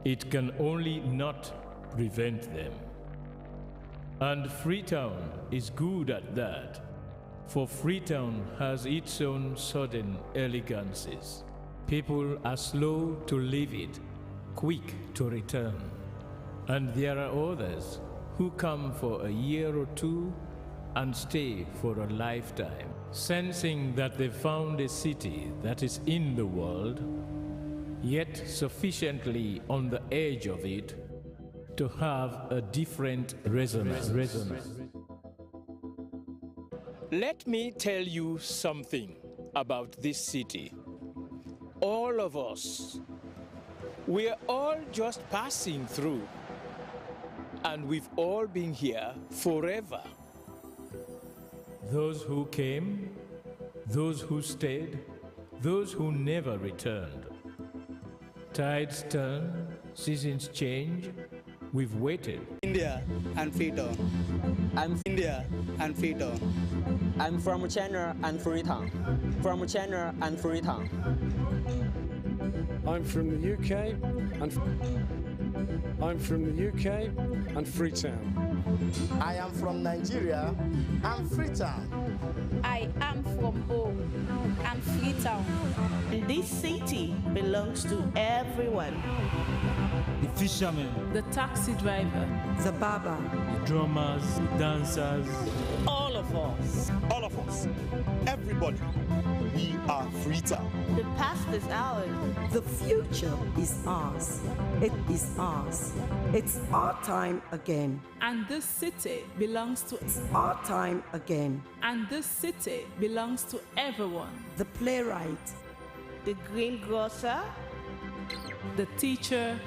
It can only not prevent them. And Freetown is good at that, for Freetown has its own sudden elegances. People are slow to leave it, quick to return. And there are others who come for a year or two and stay for a lifetime, sensing that they found a city that is in the world, yet sufficiently on the edge of it to have a different resonance. Let me tell you something about this city. All of us, we're all just passing through, and we've all been here forever. Those who came, those who stayed, those who never returned. Tides turn, seasons change, we've waited. India and Freetown. I'm India and Freetown. I'm from China and Freetown. From China and Freetown. I'm from the UK and Freetown. I am from Nigeria and Freetown. I am from home and Freetown. This city belongs to everyone. The fishermen, the taxi driver, the barber, the drummers, the dancers. All of us. All of us. Everybody. We are Freetown. The past is ours. The future is ours. It is ours. It's our time again. And this city belongs to It's our time again. And this city belongs to everyone. The playwright, the greengrocer, the teacher,